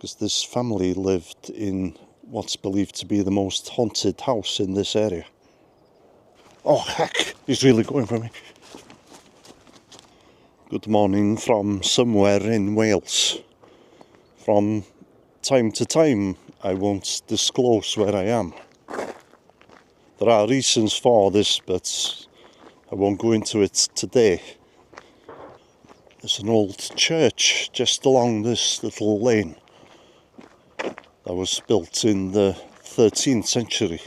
because this family lived in what's believed to be the most haunted house in this area. Oh heck, he's really going for me. Good morning from somewhere in Wales. From time to time, I won't disclose where I am. There are reasons for this, but I won't go into it today. There's an old church just along this little lane that was built in the 13th century.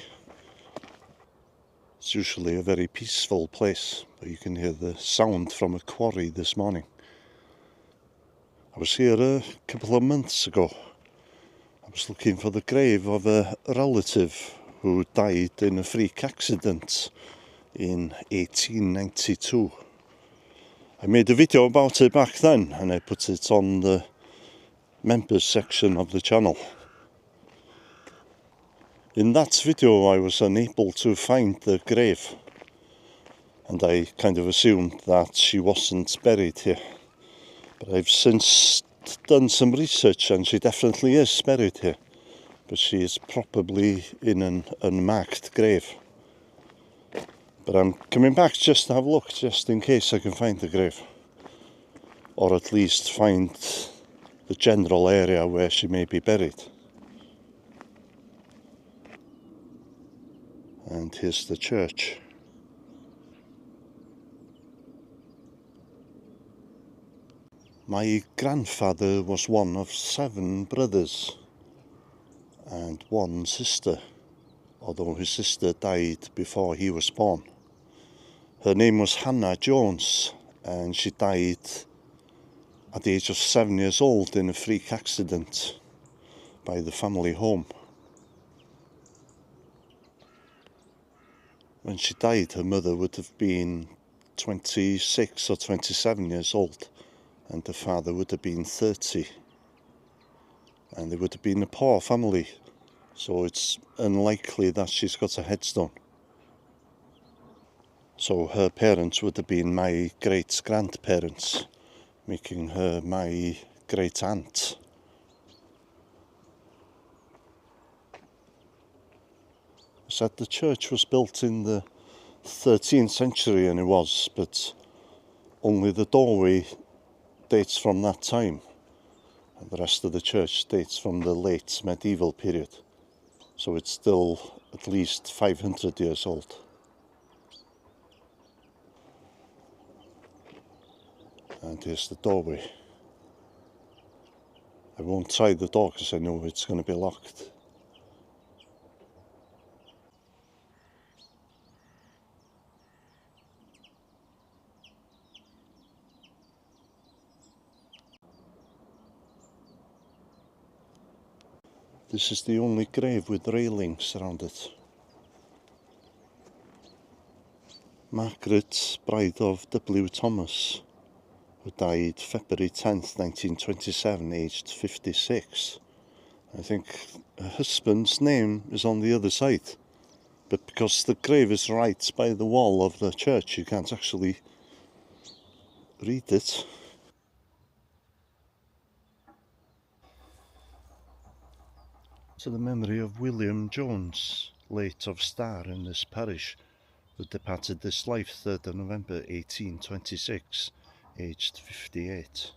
It's usually a very peaceful place, but you can hear the sound from a quarry this morning. I was here a couple of months ago. I was looking for the grave of a relative who died in a freak accident in 1892. I made a video about it back then and I put it on the members section of the channel. In that video I was unable to find the grave and I kind of assumed that she wasn't buried here. But I've since done some research and she definitely is buried here. But she is probably in an unmarked grave. But I'm coming back just to have a look, just in case I can find the grave. Or at least find the general area where she may be buried. And here's the church. My grandfather was one of 7 brothers and 1 sister, although his sister died before he was born. Her name was Jones, and she died at the age of 7 years old in a freak accident by the family home. When she died, her mother would have been 26 or 27 years old, and her father would have been 30. And they would have been a poor family, so it's unlikely that she's got a headstone. So her parents would have been my great-grandparents, making her my great-aunt. I said the church was built in the 13th century, and it was, but only the doorway dates from that time. And the rest of the church dates from the late medieval period. So it's still at least 500 years old. And here's the doorway. I won't try the door because I know it's going to be locked. This is the only grave with railings around it. Margaret, bride of W. Thomas, who died February 10th, 1927, aged 56. I think her husband's name is on the other side, but because the grave is right by the wall of the church, you can't actually read it. To the memory of William Jones, late of Star in this parish, who departed this life 3rd of November 1826, aged 58.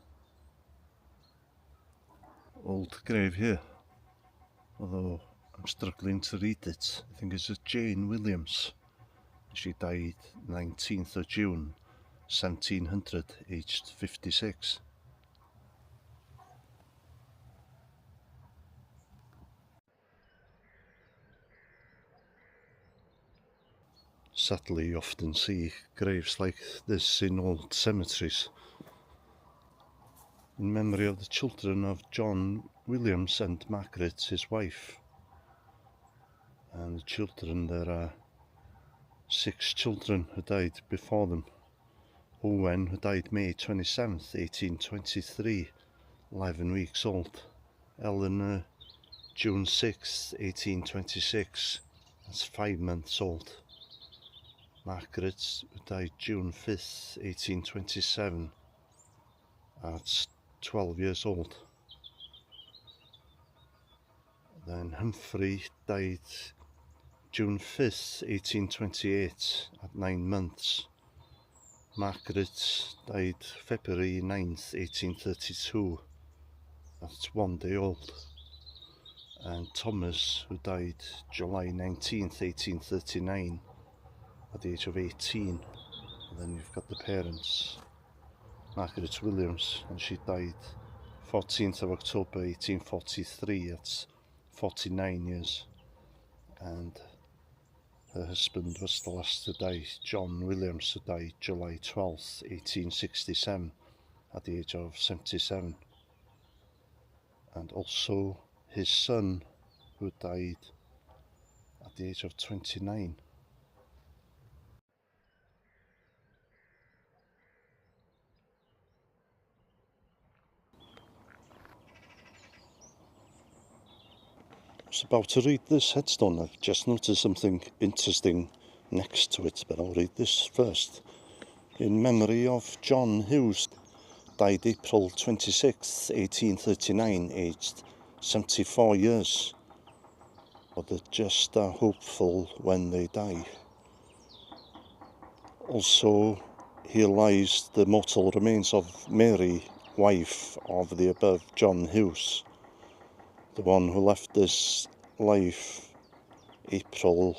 Old grave here, although I'm struggling to read it. I think it's a Jane Williams. She died 19th of June 1700, aged 56. Sadly, you often see graves like this in old cemeteries. In memory of the children of John Williams and Margaret, his wife. And the children, there are 6 children who died before them. Owen, who died May 27th, 1823, 11 weeks old. Eleanor, June 6th, 1826, that's 5 months old. Margaret, who died June 5th, 1827, that's 12 years old. Then Humphrey died June 5th, 1828, at 9 months. Margaret died February 9th, 1832, that's 1 day old. And Thomas, who died July 19th, 1839, at the age of 18. And then you've got the parents, Margaret Williams, and she died 14th of October 1843, that's 49 years. And her husband was the last to die, John Williams, who died July 12th, 1867, at the age of 77. And also his son, who died at the age of 29. I was about to read this headstone. I've just noticed something interesting next to it, but I'll read this first. In memory of John Hughes, died April 26, 1839, aged 74 years. But the just are hopeful when they die. Also, here lies the mortal remains of Mary, wife of the above John Hughes, the one who left this life April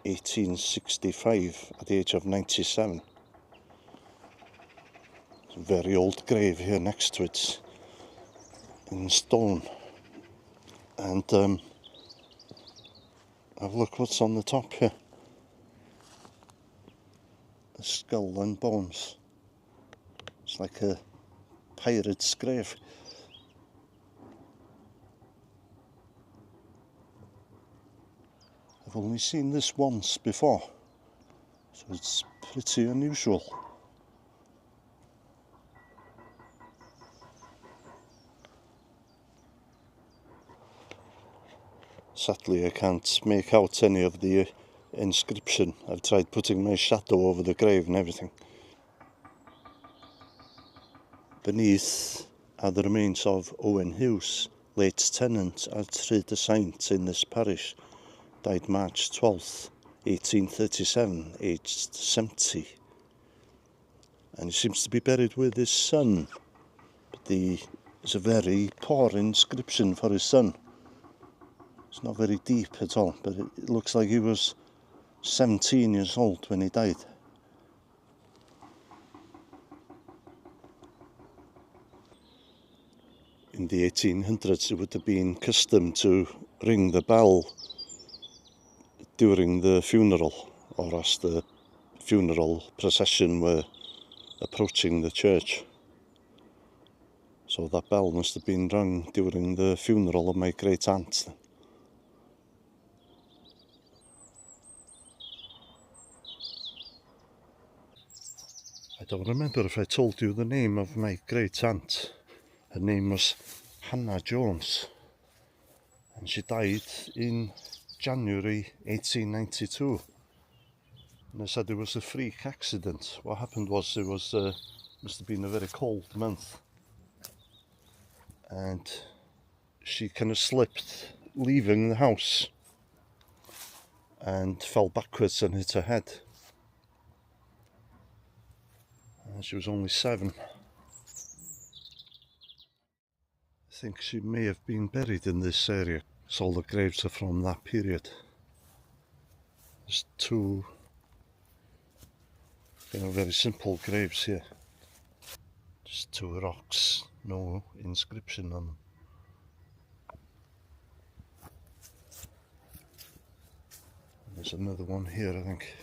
1865 at the age of 97. It's a very old grave here next to it in stone. And have a look what's on the top here. A skull and bones. It's like a pirate's grave. I've only seen this once before, so it's pretty unusual. Sadly, I can't make out any of the inscription. I've tried putting my shadow over the grave and everything. Beneath are the remains of Owen Hughes, late tenant at Rhydd Saint in this parish, died March 12th, 1837, aged 70. And he seems to be buried with his son, but there's a very poor inscription for his son. It's not very deep at all, but it looks like he was 17 years old when he died. In the 1800s, it would have been custom to ring the bell during the funeral, or as the funeral procession were approaching the church. So that bell must have been rung during the funeral of my great aunt. I don't remember if I told you the name of my great aunt. Her name was Hannah Jones, and she died in January 1892. And they said it was a freak accident. What happened was it was must have been a very cold month, and she kind of slipped leaving the house and fell backwards and hit her head. And she was only 7. I think she may have been buried in this area, so all the graves are from that period. There's 2 very simple graves here. Just 2 rocks, no inscription on them. There's another one here, I think.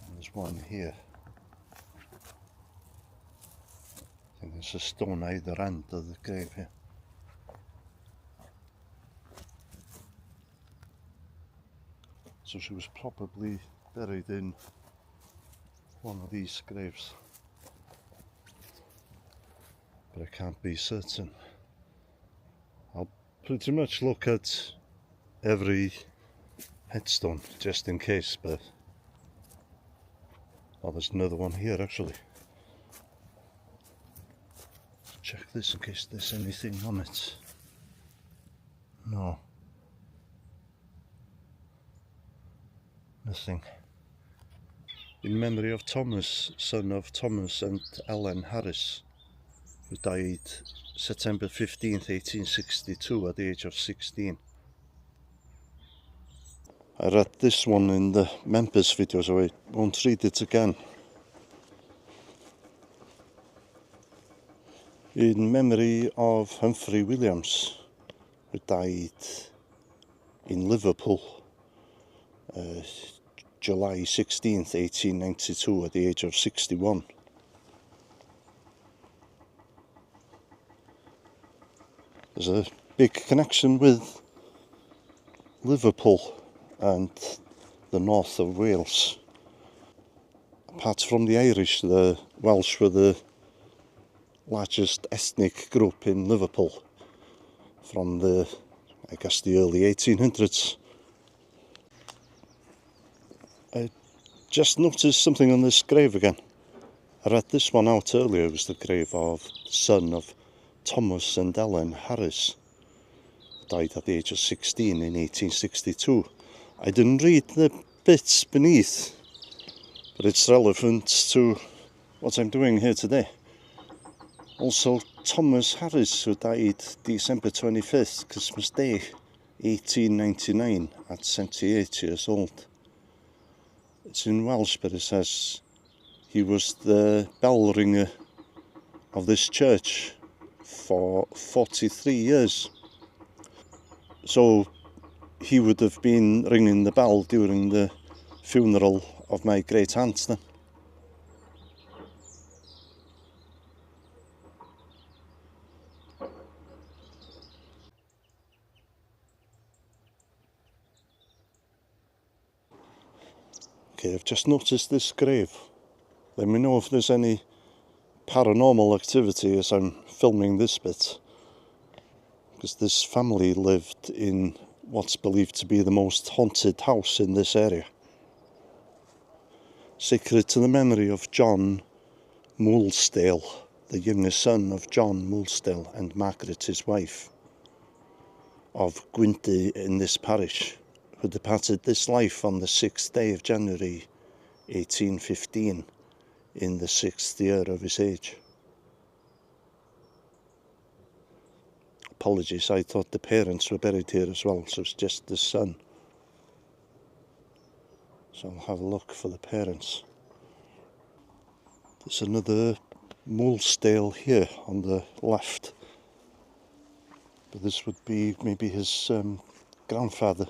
And there's one here. I think there's a stone either end of the grave here. So she was probably buried in one of these graves, but I can't be certain. I'll pretty much look at every headstone just in case, but Oh, there's another one here actually. Check this in case there's anything on it. No. Nothing. In memory of Thomas, son of Thomas and Ellen Harris, who died September 15th, 1862 at the age of 16. I read this one in the members video, so I won't read it again. In memory of Humphrey Williams, who died in Liverpool, July 16th, 1892 at the age of 61. There's a big connection with Liverpool and the north of Wales. Apart from the Irish, the Welsh were the largest ethnic group in Liverpool from the early 1800s. I just noticed something on this grave again. I read this one out earlier. It was the grave of the son of Thomas and Ellen Harris, died at the age of 16 in 1862. I didn't read the bits beneath, but it's relevant to what I'm doing here today. Also, Thomas Harris, who died December 25th, Christmas Day, 1899, at 78 years old. It's in Welsh, but it says he was the bell ringer of this church for 43 years. So he would have been ringing the bell during the funeral of my great aunt then. Okay, I've just noticed this grave. Let me know if there's any paranormal activity as I'm filming this bit, because this family lived in what's believed to be the most haunted house in this area. Sacred to the memory of John Moulsdale, the younger son of John Moulsdale and Margaret, his wife, of Gwyndy in this parish, who departed this life on the 6th day of January 1815 in the 6th year of his age. Apologies, I thought the parents were buried here as well, so it's just the son. So I'll have a look for the parents. There's another Moulsdale here on the left, but this would be maybe his grandfather.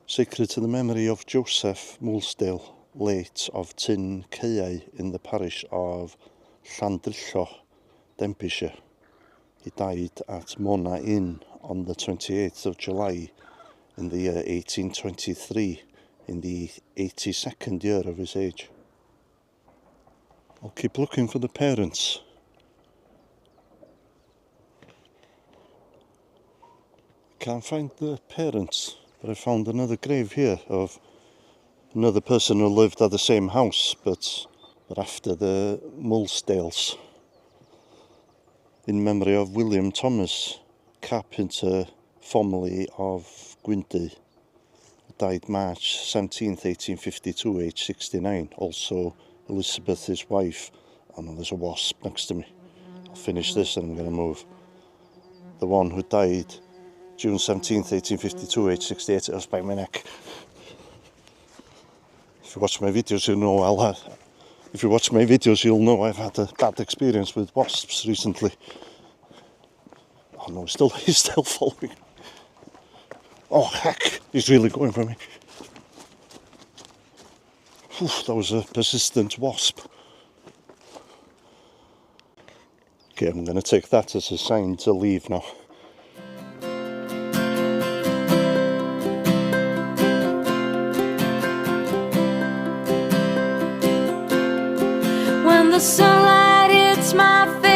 Sacred to the memory of Joseph Moulsdale, late of Tyn Caeau in the parish of Llandrillo, Denbighshire. He died at Mona Inn on the 28th of July in the year 1823, in the 82nd year of his age. I'll keep looking for the parents. Can't find the parents, but I found another grave here of another person who lived at the same house, but after the Moulsdales. In memory of William Thomas, carpenter, formerly of Gwyndy, died March 17th, 1852, aged 69. Also Elizabeth, his wife. Oh no, there's a wasp next to me. I'll finish this and I'm going to move. The one who died June 17th, 1852, aged 68. It was by my neck. If you watch my videos, you'll know you'll know I've had a bad experience with wasps recently. Oh no, he's still following. Oh heck, he's really going for me. Oof, that was a persistent wasp. Okay, I'm going to take that as a sign to leave now. When the sunlight hits my face,